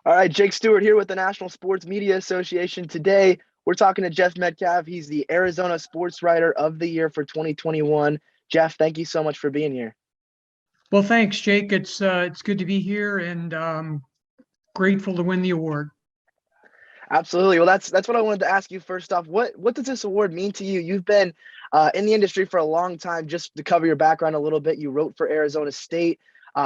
All right, Jake Stuart here with the National Sports Media Association. Today, we're talking to Jeff Metcalfe. He's the Arizona Sportswriter of the Year for 2021. Jeff, thank you so much for being here. Well, thanks, Jake. It's good to be here and grateful to win the award. Absolutely. Well, that's what I wanted to ask you first off. What does this award mean to you? You've been in the industry for a long time. Just to cover your background a little bit, you wrote for Arizona State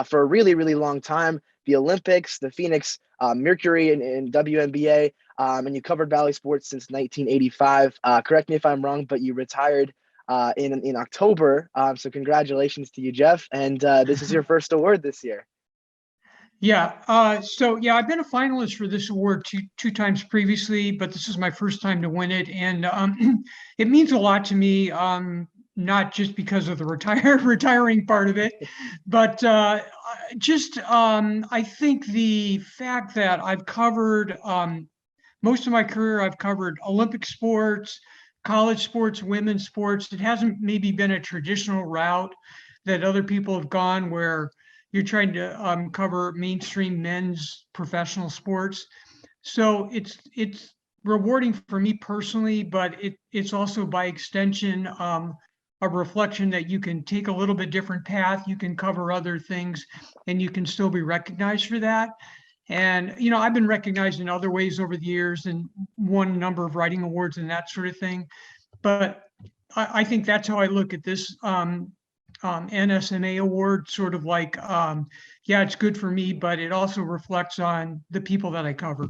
for a really, really long time. The Olympics, the Phoenix Mercury in WNBA, and you covered Valley sports since 1985. Correct me if I'm wrong, but you retired in October. So congratulations to you, Jeff. And this is your first award this year. Yeah. So I've been a finalist for this award two times previously, but this is my first time to win it, and it means a lot to me. Not just because of the retiring part of it, but I think the fact that I've covered most of my career, I've covered Olympic sports, college sports, women's sports. It hasn't maybe been a traditional route that other people have gone where you're trying to cover mainstream men's professional sports. So it's rewarding for me personally, but it's also by extension a reflection that you can take a little bit different path, you can cover other things, and you can still be recognized for that. And I've been recognized in other ways over the years and won a number of writing awards and that sort of thing. But I think that's how I look at this NSMA award, sort of like, it's good for me, but it also reflects on the people that I cover.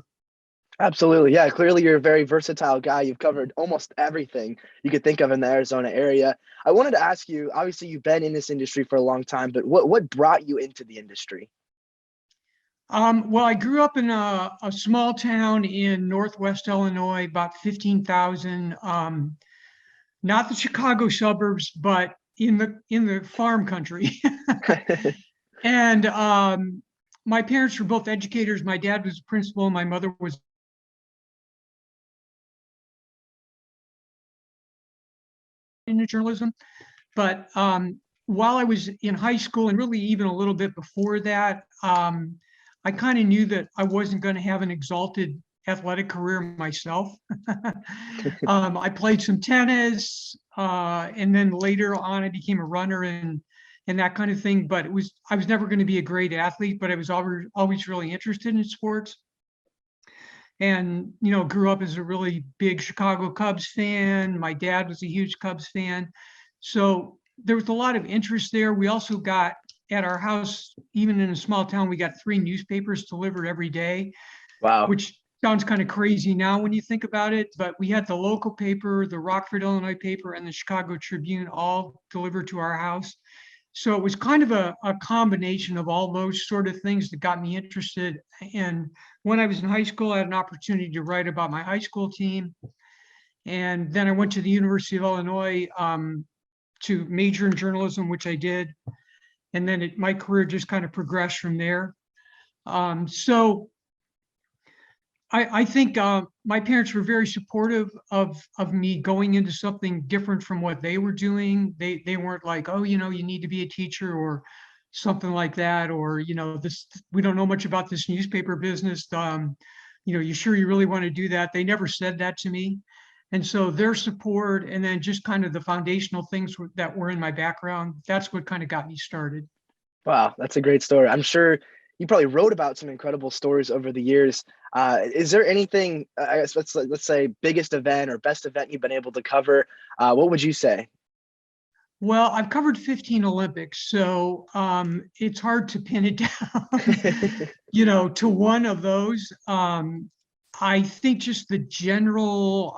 Absolutely. Yeah, clearly you're a very versatile guy. You've covered almost everything you could think of in the Arizona area. I wanted to ask you, obviously you've been in this industry for a long time, but what brought you into the industry? Well, I grew up in a small town in Northwest Illinois, about 15,000, not the Chicago suburbs, but in the farm country. And my parents were both educators. My dad was a principal. My mother was into journalism. But while I was in high school and really even a little bit before that, I kind of knew that I wasn't going to have an exalted athletic career myself. I played some tennis, and then later on I became a runner and that kind of thing. But I was never going to be a great athlete, but I was always really interested in sports. And grew up as a really big Chicago Cubs fan. My dad was a huge Cubs fan, so there was a lot of interest there. We also got at our house, even in a small town, we got 3 newspapers delivered every day. Wow. Which sounds kind of crazy now when you think about it, but we had the local paper, the Rockford, Illinois paper, and the Chicago Tribune all delivered to our house. So it was kind of a combination of all those sort of things that got me interested. And when I was in high school, I had an opportunity to write about my high school team. And then I went to the University of Illinois to major in journalism, which I did. And then my career just kind of progressed from there. So I think my parents were very supportive of me going into something different from what they were doing. They weren't like, oh, you need to be a teacher or something like that, or this, we don't know much about this newspaper business. You sure you really want to do that? They never said that to me. And so their support, and then just kind of the foundational things that were in my background, that's what kind of got me started. Wow, that's a great story. I'm sure you probably wrote about some incredible stories over the years. Is there anything, I guess, let's say biggest event or best event you've been able to cover? What would you say? Well, I've covered 15 Olympics, so it's hard to pin it down, to one of those. I think just the general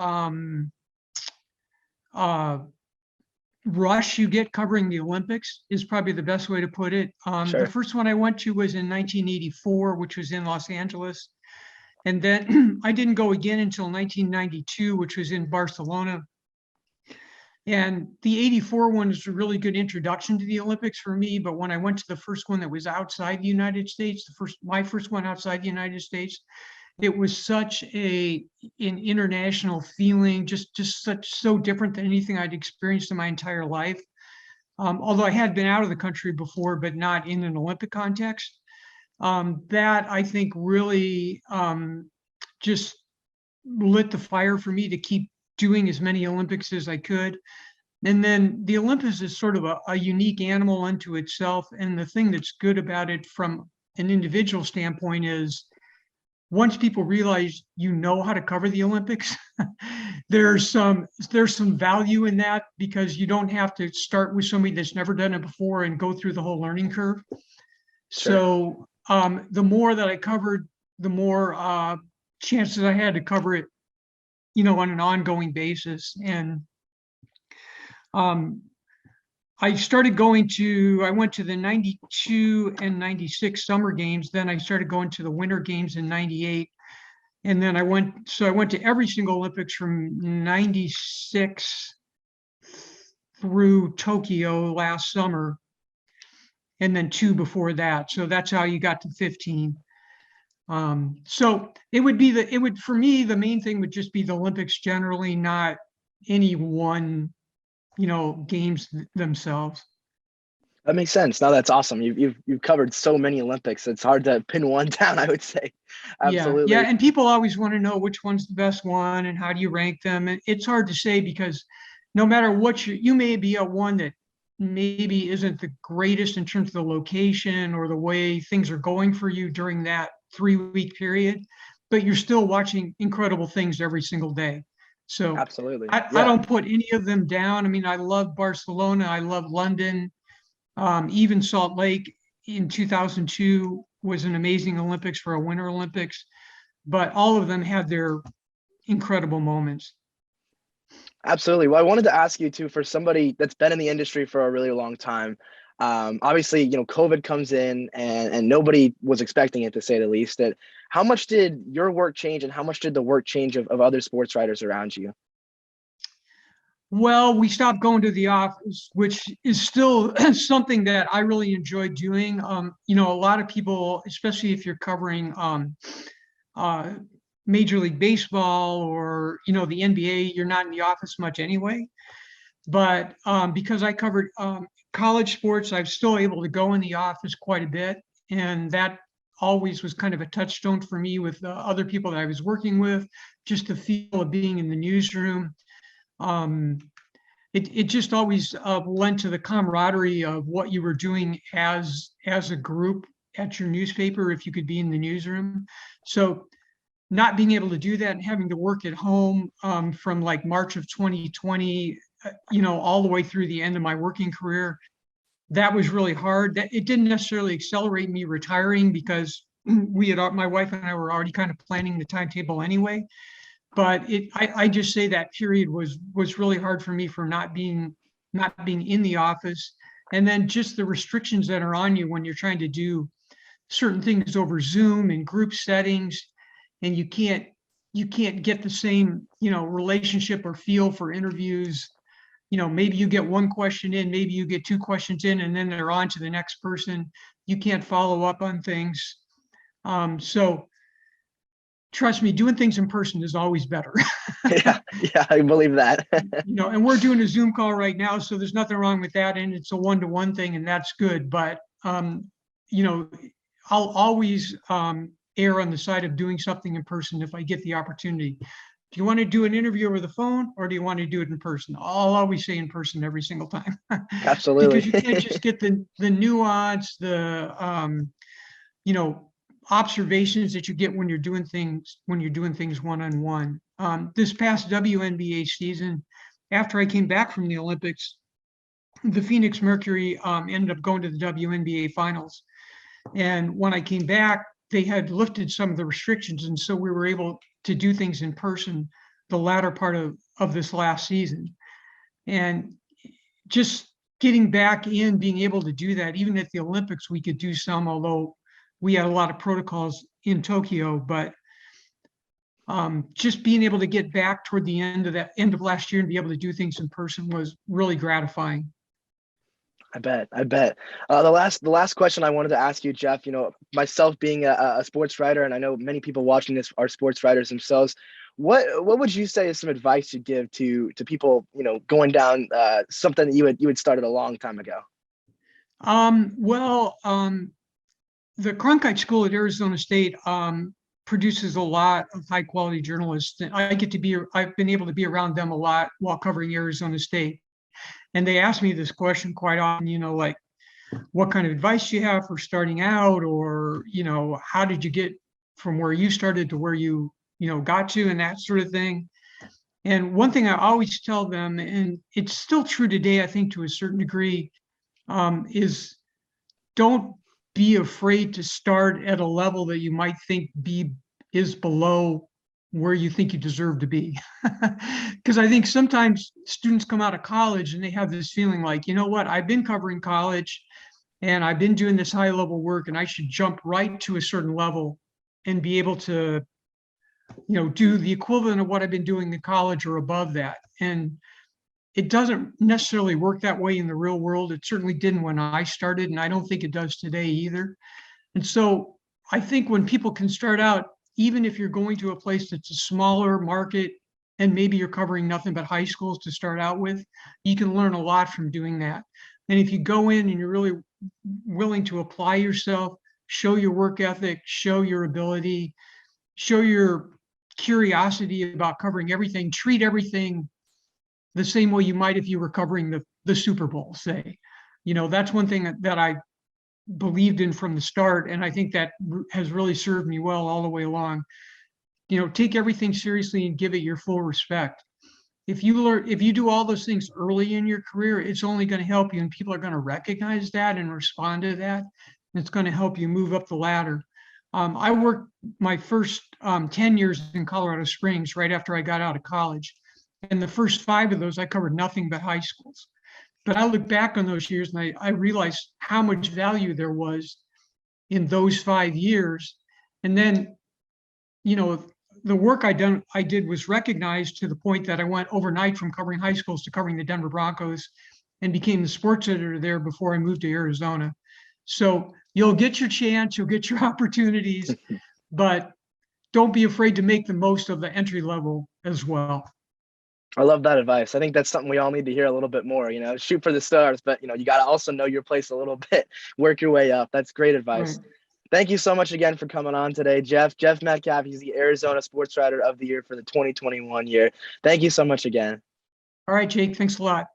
rush you get covering the Olympics is probably the best way to put it. Sure. The first one I went to was in 1984, which was in Los Angeles. And then I didn't go again until 1992, which was in Barcelona. And the 84 one is a really good introduction to the Olympics for me. But when I went to the first one that was outside the United States, my first one outside the United States, it was such an international feeling, just so different than anything I'd experienced in my entire life. Although I had been out of the country before, but not in an Olympic context. That I think really just lit the fire for me to keep doing as many Olympics as I could. And then the Olympus is sort of a unique animal unto itself. And the thing that's good about it from an individual standpoint is once people realize you know how to cover the Olympics, there's some value in that because you don't have to start with somebody that's never done it before and go through the whole learning curve. Sure. So the more that I covered, the more chances I had to cover it, on an ongoing basis. And I went to the 92 and 96 summer games. Then I started going to the winter games in 98. And then I went to every single Olympics from 96 through Tokyo last summer. And then 2 before that. So that's how you got to 15. So for me, the main thing would just be the Olympics generally, not any one, games themselves. That makes sense. No, that's awesome. You've covered so many Olympics. It's hard to pin one down, I would say. Yeah. Yeah. Absolutely. And people always want to know which one's the best one and how do you rank them. And it's hard to say because no matter what you may be at one that maybe isn't the greatest in terms of the location or the way things are going for you during that 3-week period, but you're still watching incredible things every single day. So Absolutely. I Yeah. don't put any of them down. I mean, I love Barcelona. I love London. Even Salt Lake in 2002 was an amazing Olympics for a Winter Olympics, but all of them had their incredible moments. Absolutely. Well, I wanted to ask you too, for somebody that's been in the industry for a really long time, obviously, COVID comes in and nobody was expecting it, to say the least. That how much did your work change and how much did the work change of other sports writers around you? Well, we stopped going to the office, which is still something that I really enjoy doing. A lot of people, especially if you're covering uh, Major League Baseball or the NBA, you're not in the office much anyway. But because I covered college sports, I'm still able to go in the office quite a bit, and that always was kind of a touchstone for me with other people that I was working with, just the feel of being in the newsroom. Um, it just always lent to the camaraderie of what you were doing as a group at your newspaper if you could be in the newsroom. So not being able to do that and having to work at home from like March of 2020, all the way through the end of my working career, that was really hard. That it didn't necessarily accelerate me retiring because my wife and I were already kind of planning the timetable anyway. But I just say that period was really hard for me for not being in the office, and then just the restrictions that are on you when you're trying to do certain things over Zoom and group settings, and you can't get the same relationship or feel for interviews. Maybe you get one question in, maybe you get 2 questions in, and then they're on to the next person. You can't follow up on things. So trust me, doing things in person is always better. Yeah, yeah, I believe that. And we're doing a Zoom call right now, so there's nothing wrong with that, and it's a one-to-one thing, and that's good. But you know, I'll always err on the side of doing something in person if I get the opportunity. Do you want to do an interview over the phone, or do you want to do it in person? I'll always say in person every single time, Absolutely. because you can't just get the nuance, the you know observations that you get when you're doing things one-on-one. This past WNBA season, after I came back from the Olympics, the Phoenix Mercury ended up going to the WNBA finals. And when I came back, they had lifted some of the restrictions. And so we were able to do things in person the latter part of this last season. And just getting back in, being able to do that, even at the Olympics, we could do some, although we had a lot of protocols in Tokyo, but just being able to get back toward the end of last year and be able to do things in person was really gratifying. I bet. I bet. The last question I wanted to ask you, Jeff, myself being a sports writer, and I know many people watching this are sports writers themselves. What would you say is some advice you'd give to people, going down something that you had started a long time ago? Well, the Cronkite School at Arizona State produces a lot of high quality journalists. I've been able to be around them a lot while covering Arizona State. And they ask me this question quite often, like, what kind of advice do you have for starting out? Or, how did you get from where you started to where you got to, and that sort of thing. And one thing I always tell them, and it's still true today, I think to a certain degree, is don't be afraid to start at a level that you might think is below where you think you deserve to be. Because I think sometimes students come out of college and they have this feeling like, you know what, I've been covering college and I've been doing this high level work and I should jump right to a certain level and be able to, do the equivalent of what I've been doing in college or above that. And it doesn't necessarily work that way in the real world. It certainly didn't when I started, and I don't think it does today either. And so I think when people can start out, even if you're going to a place that's a smaller market and maybe you're covering nothing but high schools to start out with, you can learn a lot from doing that. And if you go in and you're really willing to apply yourself, show your work ethic, show your ability, show your curiosity about covering everything, treat everything the same way you might if you were covering the Super Bowl, say. That's one thing that I believed in from the start, and I think that has really served me well all the way along. Take everything seriously and give it your full respect. If you do all those things early in your career, it's only going to help you, and people are going to recognize that and respond to that. And it's going to help you move up the ladder. I worked my first 10 years in Colorado Springs right after I got out of college. And the first 5 of those, I covered nothing but high schools. But I look back on those years and I realized how much value there was in those 5 years. And then, the work I did was recognized to the point that I went overnight from covering high schools to covering the Denver Broncos and became the sports editor there before I moved to Arizona. So you'll get your chance, you'll get your opportunities, but don't be afraid to make the most of the entry level as well. I love that advice. I think that's something we all need to hear a little bit more, shoot for the stars, but you got to also know your place a little bit, work your way up. That's great advice. Right. Thank you so much again for coming on today, Jeff Metcalfe. He's the Arizona Sportswriter of the Year for the 2021 year. Thank you so much again. All right, Jake, thanks a lot.